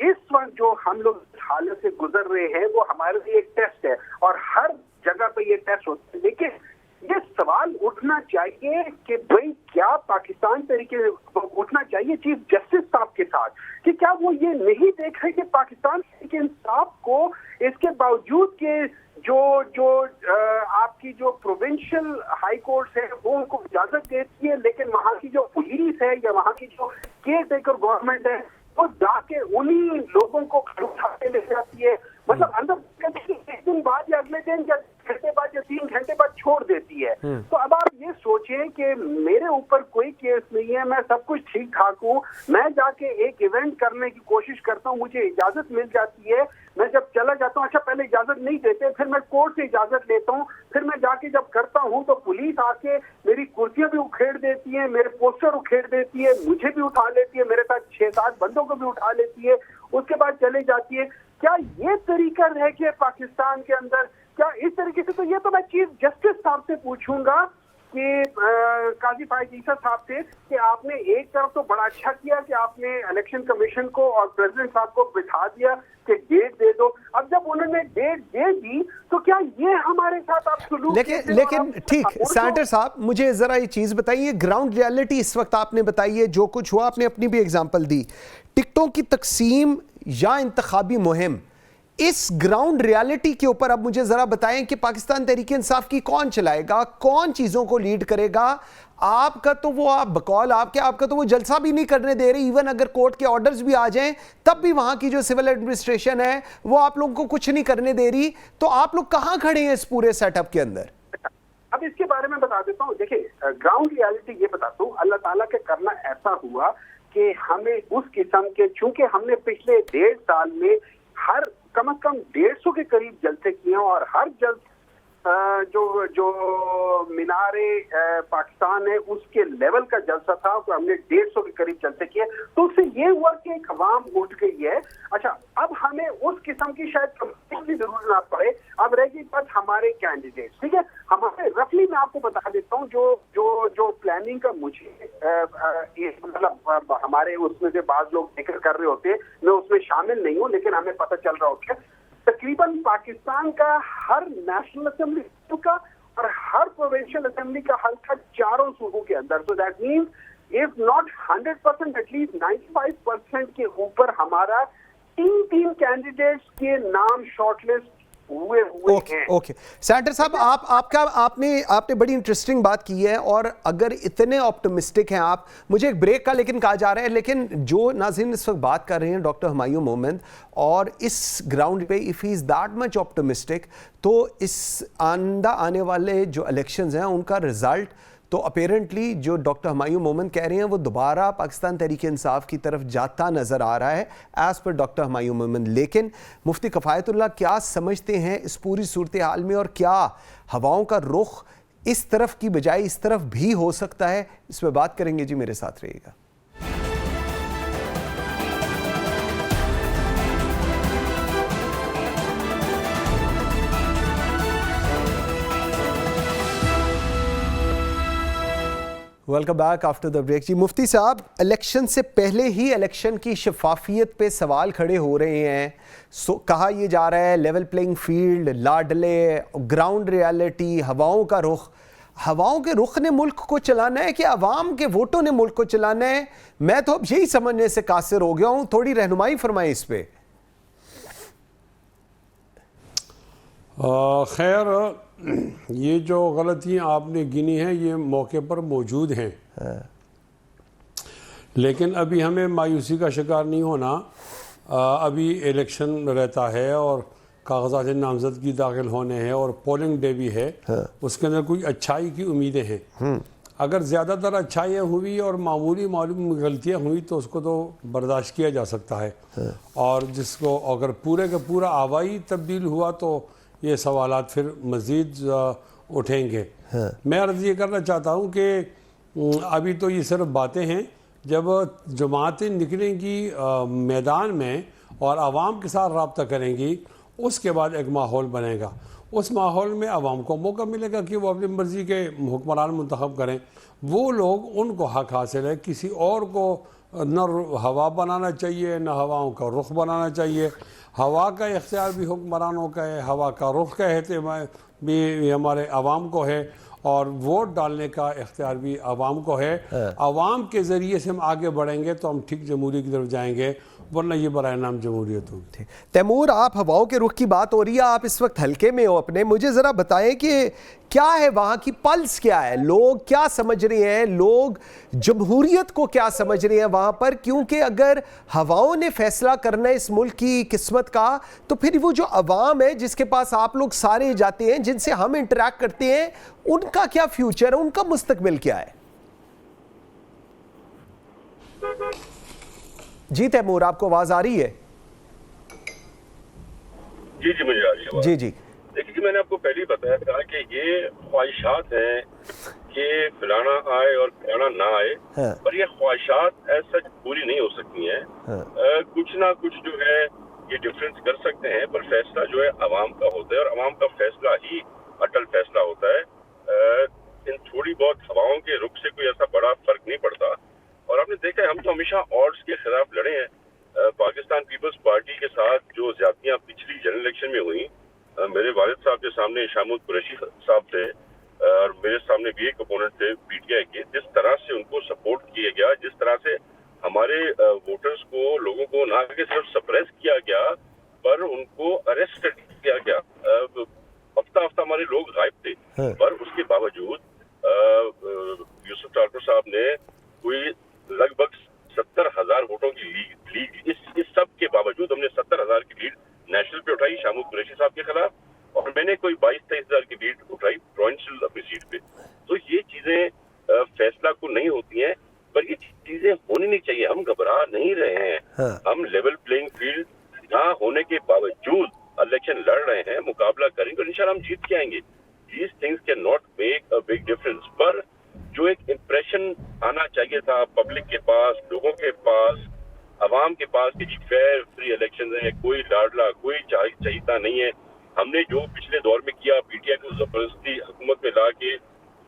اس وقت جو ہم لوگ حالت سے گزر رہے ہیں وہ ہمارے لیے ایک ٹیسٹ ہے, اور ہر جگہ پہ یہ ٹیسٹ ہوتا ہے. لیکن یہ سوال اٹھنا چاہیے کہ بھئی کیا پاکستان طریقے اٹھنا چاہیے چیف جسٹس صاحب کے ساتھ کہ کیا وہ یہ نہیں دیکھ رہے کہ پاکستان کے انصاف کو اس کے باوجود کہ جو آپ کی جو پروونشل ہائی کورٹس ہے وہ ان کو اجازت دیتی ہے, لیکن وہاں کی جو پولیس ہے یا وہاں کی جو کیئر ٹیکر گورنمنٹ ہے وہ جا کے انہی لوگوں کو اٹھا کے لے جاتی ہے. مطلب اندر ایک دن بعد یا اگلے دن یا घंटे बाद या 3 घंटे बाद छोड़ देती है। तो अब आप ये सोचें कि मेरे ऊपर कोई केस नहीं है, मैं सब कुछ ठीक ठाक हूँ, मैं जाके एक इवेंट करने की कोशिश करता हूँ, मुझे इजाजत मिल जाती है, मैं जब चला जाता हूँ, अच्छा पहले इजाजत नहीं देते, फिर मैं कोर्ट से इजाजत लेता हूँ, फिर मैं जाके जब करता हूँ तो पुलिस आके मेरी कुर्सियां भी उखेड़ देती है, मेरे पोस्टर उखेड़ देती है, मुझे भी उठा लेती है, मेरे साथ 6-7 बंदों को भी उठा लेती है, उसके बाद चले जाती है। क्या ये तरीका रह गया पाकिस्तान के अंदर? क्या इस तरीके से? तो ये तो मैं चीफ जस्टिस साहब से पूछूंगा कि काजी फायद ईसा साहब से कि आपने एक तरफ तो बड़ा अच्छा किया कि आपने इलेक्शन कमीशन को और प्रेसिडेंट साहब को बिठा दिया कि डेट दे दो, अब जब उन्होंने डेट दे दी तो क्या ये हमारे साथ आप सुलूक? लेकिन ठीक, सेनेटर साहब मुझे जरा ये चीज बताइए, ग्राउंड रियलिटी इस वक्त आपने बताई है, जो कुछ हुआ, आपने अपनी भी एग्जांपल दी, टिकटों की तकसीम या इंतखाबी मुहिम, इस ग्राउंड रियलिटी के ऊपर अब मुझे जरा बताएं कि पाकिस्तान तहरीक इंसाफ की कौन चलाएगा, कौन चीजों को लीड करेगा? आपका तो वो आप बकौल आपका तो वो जलसा भी नहीं करने दे रही, इवन अगर कोर्ट के ऑर्डर्स भी आ जाएं तब भी वहां की जो सिविल एडमिनिस्ट्रेशन है वो आप लोगों को कुछ नहीं करने दे रही। तो आप लोग कहां खड़े हैं इस पूरे सेटअप के अंदर? अब इसके बारे में बता देता हूँ। देखिए, ग्राउंड रियलिटी ये बताता हूँ, अल्लाह ताला के करना ऐसा हुआ कि हमें उस किस्म के, चूंकि हमने पिछले 1.5 साल में हर कम से कम 150 के करीब जलसे किए हैं, और हर जल्द जो मीनारे पाकिस्तान है उसके लेवल का जलसा था, तो हमने 150 के करीब जलसे किए, तो उससे ये हुआ कि एक अवाम उठ गई है। अच्छा, अब हमें उस किस्म की शायद की जरूरत ना पड़े, अब रहेगी बस हमारे कैंडिडेट। ठीक है, हमारे रफली मैं आपको बता देता हूँ जो प्लानिंग का मुझे मतलब हमारे उसमें से बाज लोग जिक्र कर रहे होते हैं, मैं उसमें शामिल नहीं हूँ, लेकिन हमें पता चल रहा होता है तकरीबन पाकिस्तान का हर नेशनल असेंबली का और हर प्रोविंशियल असेंबली का हल्का 4 सूबों के अंदर, तो that means if not 100% at least 95% के ऊपर हमारा 3 कैंडिडेट्स के नाम शॉर्टलिस्ट हुए हैं। ओके सेनेटर साहब, आपने बड़ी इंटरेस्टिंग बात की है, और अगर इतने ऑप्टिमिस्टिक हैं आप, मुझे एक ब्रेक का लेकिन कहा जा रहा है, लेकिन जो नाज़रीन इस वक्त बात कर रहे हैं डॉक्टर हुमायूं मोमिन, और इस ग्राउंड पे if he is that much optimistic, तो इस आने वाले जो इलेक्शंस हैं उनका रिजल्ट तो अपेरेंटली जो डॉक्टर हुमायूं मोमिन कह रहे हैं वो दोबारा पाकिस्तान तहरीक इंसाफ की तरफ जाता नज़र आ रहा है एज़ पर डॉक्टर हुमायूं मोमिन। लेकिन मुफ्ती किफ़ायतुल्लाह क्या समझते हैं इस पूरी सूरत हाल में, और क्या हवाओं का रुख इस तरफ की बजाय इस तरफ भी हो सकता है? इस पर बात करेंगे जी, मेरे साथ रहिएगा। Welcome back after the break. जी मुफ्ती साहब, इलेक्शन से पहले ही इलेक्शन की शफाफियत पे सवाल खड़े हो रहे हैं। कहा यह जा रहा है लेवल प्लेइंग फील्ड, लाडले, ग्राउंड रियलिटी, हवाओं का रुख, हवाओं के रुख ने मुल्क को चलाना है कि अवाम के वोटों ने मुल्क को चलाना है? मैं तो अब यही समझने से कासिर हो गया हूँ, थोड़ी रहनुमाई फरमाएं इस पे। खैर, ये जो गलतियां आपने गिनी हैं ये मौके पर मौजूद हैं, लेकिन अभी हमें मायूसी का शिकार नहीं होना। अभी इलेक्शन रहता है और कागजात नामजदगी दाखिल होने हैं और पोलिंग डे भी है, उसके अंदर कोई अच्छाई की उम्मीदें हैं। अगर ज़्यादातर अच्छाइयाँ हुई और मामूली गलतियाँ हुई तो उसको तो बर्दाश्त किया जा सकता है, और जिसको अगर पूरे का पूरा आवाई तब्दील हुआ तो ये सवालात फिर मज़ीद उठेंगे। मैं अर्ज़ ये करना चाहता हूँ कि अभी तो ये सिर्फ बातें हैं, जब जमातें निकलेंगी मैदान में और आवाम के साथ रब्ता करेंगी, उसके बाद एक माहौल बनेगा। उस माहौल में आवाम को मौका मिलेगा कि वो अपनी मर्ज़ी के हुक्मरान मुंतखब करें। वो लोग, उनको हक हासिल है, किसी और को न हवा बनाना चाहिए न हवाओं का रुख बनाना चाहिए। हवा का इख्तियार भी हुक्मरानों का है, हवा का रुख का एहतमाम भी हमारे आवाम को है, और वोट डालने का इख्तियार भी आवाम को है। आवाम के ज़रिए से हम आगे बढ़ेंगे तो हम ठीक जमहूरियत की तरफ जाएंगे, वरना ये बराए नाम जमहूरियत होगी। तैमूर, आप हवाओं के रुख की बात हो रही है, आप इस वक्त हल्के में हो अपने, मुझे ज़रा बताएं कि کیا ہے وہاں کی پلس کیا ہے, لوگ کیا سمجھ رہے ہیں, لوگ جمہوریت کو کیا سمجھ رہے ہیں وہاں پر؟ کیونکہ اگر ہواؤں نے فیصلہ کرنا ہے اس ملک کی قسمت کا تو پھر وہ جو عوام ہے جس کے پاس آپ لوگ سارے جاتے ہیں, جن سے ہم انٹریکٹ کرتے ہیں, ان کا کیا فیوچر ہے, ان کا مستقبل کیا ہے؟ جی تیمور, آپ کو آواز آ رہی ہے؟ جی مجھے آ رہی ہے. جی دیکھیے, میں نے آپ کو پہلے ہی بتایا تھا کہ یہ خواہشات ہیں کہ فلانا آئے اور فلانا نہ آئے, پر یہ خواہشات ایز سچ پوری نہیں ہو سکتی ہیں. کچھ نہ کچھ جو ہے یہ ڈفرینس کر سکتے ہیں, پر فیصلہ جو ہے عوام کا ہوتا ہے, اور عوام کا فیصلہ ہی اٹل فیصلہ ہوتا ہے. ان تھوڑی بہت ہواؤں کے رخ سے کوئی ایسا بڑا فرق نہیں پڑتا. اور آپ نے دیکھا ہے, ہم تو ہمیشہ آڈز کے خلاف لڑے ہیں. پاکستان پیپلز پارٹی کے ساتھ جو زیادتیاں پچھلی جنرل الیکشن میں ہوئیں, میرے والد صاحب کے سامنے شامود قریشی صاحب تھے, اور میرے سامنے بھی ایک اپوننٹ تھے پی ٹی آئی کے. جس طرح سے ان کو سپورٹ کیا گیا, جس طرح سے ہمارے ووٹرز کو, لوگوں کو نہ کہ صرف سپریس کیا گیا پر ان کو اریسٹ کیا گیا. ہفتہ ہمارے لوگ غائب تھے, پر اس کے باوجود یوسف ٹالپور صاحب نے کوئی لگ بھگ 70,000 ووٹوں کی لیڈ, اس سب کے باوجود ہم نے 70,000 کی لیڈ نیشنل پہ اٹھائی شامود قریشی صاحب کے خلاف, اور میں نے کوئی 22-23,000 کی لیڈ اٹھائی پروونشل اپنی سیٹ پہ. تو یہ چیزیں فیصلہ کو نہیں ہوتی ہیں, پر یہ چیزیں ہونی نہیں چاہیے. ہم گھبرا نہیں رہے ہیں, ہم لیول پلینگ فیلڈ نہ ہونے کے باوجود الیکشن لڑ رہے ہیں, مقابلہ کریں گے اور انشاءاللہ ہم جیت کے آئیں گے. These things cannot make a big difference. پر جو ایک امپریشن آنا چاہیے تھا پبلک کے پاس, لوگوں کے پاس, عوام کے پاس کہ جی فیئر فری الیکشن ہے, کوئی لاڈلا, کوئی چاہیتا نہیں ہے. ہم نے جو پچھلے دور میں کیا پی ٹی آئی کو زبردستی حکومت میں لا کے,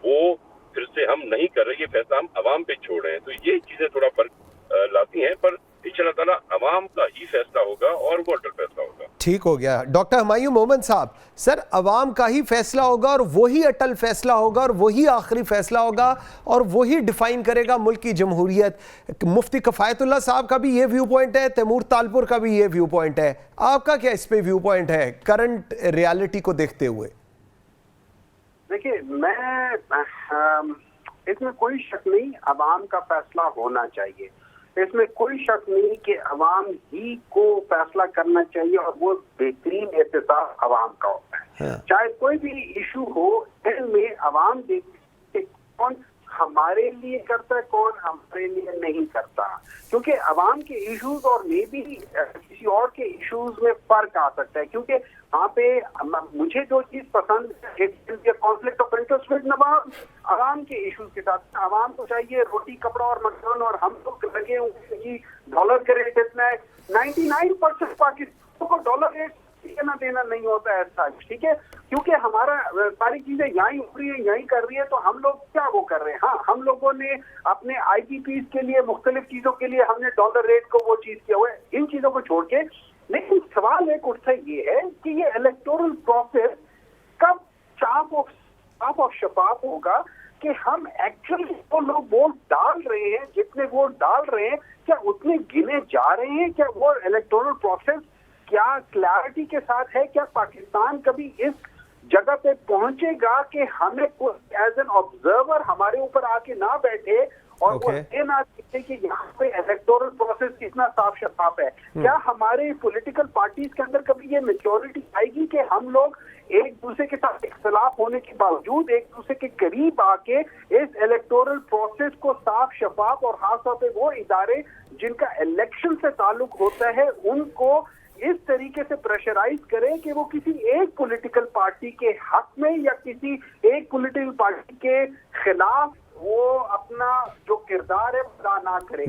وہ پھر سے ہم نہیں کر رہے. یہ فیصلہ ہم عوام پہ چھوڑ رہے ہیں. تو یہ چیزیں تھوڑا فرق لاتی ہیں, پر انشاءاللہ تعالیٰ عوام کا ہی فیصلہ ہوگا اور وہ اٹل فیصلہ ہوگا. ٹھیک ہو گیا. ڈاکٹر ہمایوں مومن صاحب, سر عوام کا ہی فیصلہ ہوگا اور وہی اٹل فیصلہ ہوگا اور وہی آخری فیصلہ ہوگا اور وہی ڈیفائن کرے گا ملک کی جمہوریت. مفتی کفایت اللہ صاحب کا بھی یہ ویو پوائنٹ ہے, تیمور تالپور کا بھی یہ ویو پوائنٹ ہے. آپ کا کیا اس پہ ویو پوائنٹ ہے کرنٹ ریالٹی کو دیکھتے ہوئے؟ دیکھیے, میں اس میں کوئی شک نہیں عوام کا فیصلہ ہونا چاہیے, اس میں کوئی شک نہیں کہ عوام ہی کو فیصلہ کرنا چاہیے, اور وہ بہترین احتساب عوام کا ہوتا ہے. چاہے کوئی بھی ایشو ہو, ان میں عوام دیکھتے کون ہمارے لیے کرتا ہے, کون ہمارے لیے نہیں کرتا, کیونکہ عوام کے ایشوز اور میں بھی کسی اور کے ایشوز میں فرق آ سکتا ہے. کیونکہ وہاں پہ مجھے جو چیز پسند ہے کانفلکٹ آف انٹرسٹ ود نواز عوام کے ایشوز کے ساتھ. عوام کو چاہیے روٹی کپڑا اور مکان, اور ہم لوگ لگے ہوئے ڈالر کا ریٹ اتنا ہے. 99% پاکستان کو ڈالر ریٹ لینا دینا نہیں ہوتا ہے ایسا, ٹھیک ہے, کیونکہ ہمارا ساری چیزیں یہیں ہو رہی ہیں, یہیں کر رہی ہے. تو ہم لوگ کیا وہ کر رہے ہیں, ہاں ہم لوگوں نے اپنے آئی پی پیز کے لیے مختلف چیزوں کے لیے ہم نے ڈالر ریٹ کو وہ چیز کیا ہوا ہے, ان چیزوں کو چھوڑ کے. لیکن سوال ایک اٹھتا یہ ہے کہ یہ الیکٹورل پروسیس کب صاف اور شفاف ہوگا کہ ہم ایکچولی وہ لوگ ووٹ ڈال رہے ہیں, جتنے ووٹ ڈال رہے ہیں کیا اتنے گنے جا رہے ہیں, کیا وہ الیکٹورل پروسیس کیا کلیئرٹی کے ساتھ ہے, کیا پاکستان کبھی اس جگہ پہ پہنچے گا کہ ہمیں ایز این آبزرور ہمارے اوپر آ کے نہ بیٹھے اور وہ یہ نہ دیکھے کہ یہاں پہ الیکٹورل پروسیس کتنا صاف شفاف ہے. کیا ہمارے پولیٹیکل پارٹیز کے اندر کبھی یہ میچورٹی آئے گی کہ ہم لوگ ایک دوسرے کے ساتھ اختلاف ہونے کے باوجود ایک دوسرے کے قریب آ کے اس الیکٹورل پروسیس کو صاف شفاف, اور خاص طور پہ وہ ادارے جن کا الیکشن سے تعلق ہوتا ہے ان کو اس طریقے سے پریشرائز کریں کہ وہ کسی ایک پولیٹیکل پارٹی کے حق میں یا کسی ایک پولیٹیکل پارٹی کے خلاف وہ اپنا جو کردار ہے ادا نہ کرے.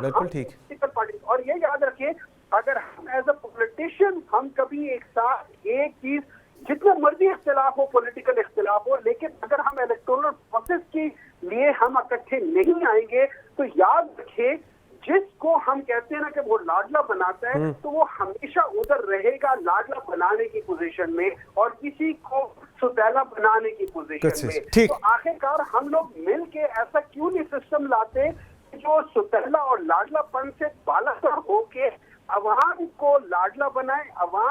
بالکل ٹھیک. اور یہ یاد رکھیں, اگر ہم ایز اے پولیٹیشین ہم کبھی ایک ساتھ ایک چیز, جتنا مرضی اختلاف ہو, پولیٹیکل اختلاف ہو, لیکن اگر ہم الیکٹورل پروسیس کے لیے ہم اکٹھے نہیں آئیں گے تو یاد رکھیں جس کو ہم کہتے ہیں نا کہ وہ لاڈلا بناتا ہے تو وہ ہمیشہ ادھر رہے گا لاڈلا بنانے کی پوزیشن میں اور کسی کو ستیلا بنانے کی پوزیشن میں. تو آخرکار ہم لوگ مل کے ایسا کیوں نہیں سسٹم لاتے جو ستیلا اور لاڈلا پن سے بالا تر ہو کے عوام को लाडला बनाए,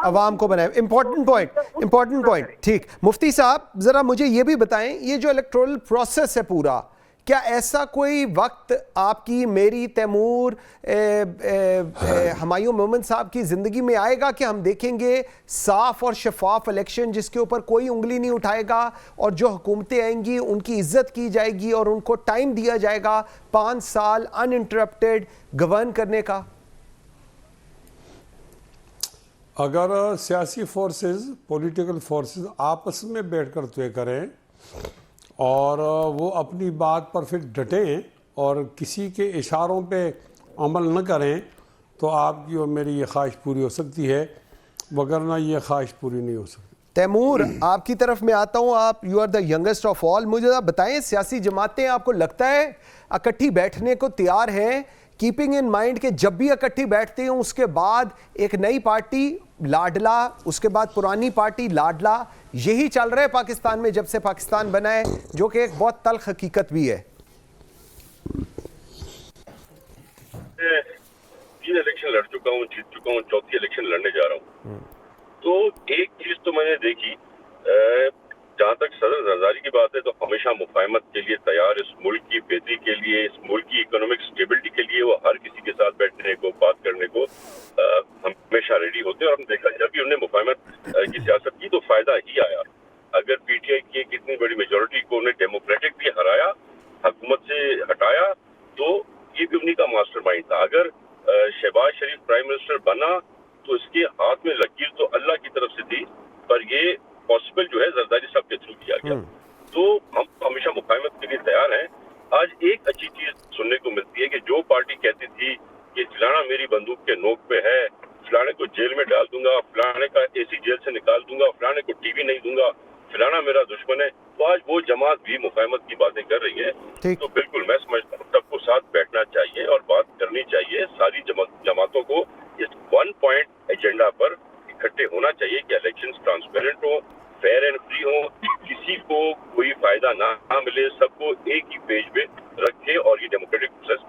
अवाम को बनाए। Important point. ठीक, मुफ्ती साहब ज़रा मुझे ये भी बताएं, ये जो इलेक्टोरल प्रोसेस है पूरा, क्या ऐसा कोई वक्त आपकी, मेरी, तैमूर, हुमायूं मोहम्मद साहब की ज़िंदगी में आएगा कि हम देखेंगे साफ़ और शफाफ इलेक्शन जिसके ऊपर कोई उंगली नहीं उठाएगा और जो हुकूमतें आएंगी उनकी इज़्ज़त की जाएगी और उनको टाइम दिया जाएगा 5 साल अनइंटरप्टेड गवर्न करने का? अगर सियासी फोर्सेस, पॉलिटिकल फोर्सेस आपस में बैठकर तय करें और वो अपनी बात पर फिर डटें और किसी के इशारों पे अमल न करें तो आपकी और मेरी ये ख्वाहिश पूरी हो सकती है, वगरना ये ख्वाहिश पूरी नहीं हो सकती। तैमूर, आपकी तरफ में आता हूँ, आप you are the youngest of all, मुझे आप बताएं सियासी जमातें आपको लगता है इकट्ठी बैठने को तैयार हैं, कीपिंग इन माइंड कि जब भी इकट्ठी बैठते हैं उसके बाद एक नई पार्टी लाडला, उसके बाद पुरानी पार्टी लाडला, यही चल रहा है पाकिस्तान में जब से पाकिस्तान बना है, जो कि एक बहुत तल्ख हकीकत भी है। 3 इलेक्शन लड़ चुका हूँ, जीत चुका हूँ, 4थी इलेक्शन लड़ने जा रहा हूँ। तो एक चीज तो मैंने देखी, जहाँ तक सदर जरदारी की बात है तो हमेशा मुफाहमत के लिए तैयार, इस मुल्क की बेहतरी के लिए, इस मुल्क की इकोनॉमिक स्टेबिलिटी के लिए वो हर किसी के साथ बैठने को, बात करने को हमेशा रेडी होते हैं। और हम देखा जब भी उन्होंने मुफाहमत की सियासत की तो फायदा ही आया। अगर पीटीआई की एक इतनी बड़ी मेजोरिटी को उन्हें डेमोक्रेटिक भी हराया, हुकूमत से हटाया, तो ये भी उन्हीं का मास्टर माइंड था। अगर शहबाज शरीफ प्राइम मिनिस्टर बना तो इसके हाथ में लकीर तो अल्लाह की तरफ से थी, पर ये पॉसिबल जो है जरदारी साहब के थ्रू किया गया। तो हम हमेशा मुफाहमत के लिए तैयार हैं। आज एक अच्छी चीज सुनने को मिलती है कि जो पार्टी कहती थी कि फलाना मेरी बंदूक के नोक पे है, फलाने को जेल में डाल दूंगा, फलाने का एसी जेल से निकाल दूंगा, फलाने को टीवी नहीं दूंगा, फलाना मेरा दुश्मन है, तो आज वो जमात भी मुफाहमत की बातें कर रही है। तो बिल्कुल मैं समझता हूँ सबको साथ बैठना चाहिए और बात करनी चाहिए। सारी जमातों को इस 1 पॉइंट एजेंडा पर इकट्ठे होना चाहिए कि इलेक्शंस ट्रांसपेरेंट हो, फेयर एंड फ्री हो, किसी को कोई फायदा ना मिले, सबको एक ही पेज पे रखे और ये डेमोक्रेटिक प्रोसेस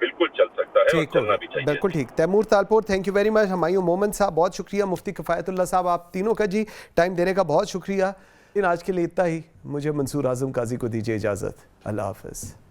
बिल्कुल चल सकता है और चलना भी चाहिए। बिल्कुल ठीक। Taimur Talpur, thank you very much. Humayun Mohammad साहब बहुत शुक्रिया, मुफ्ती किफ़ायतुल्लाह साहब, आप तीनों का जी टाइम देने का बहुत शुक्रिया। आज के लिए इतना ही, मुझे मंसूर आज़म काजी को दीजिए इजाज़त। अल्लाह हाफ़िज़।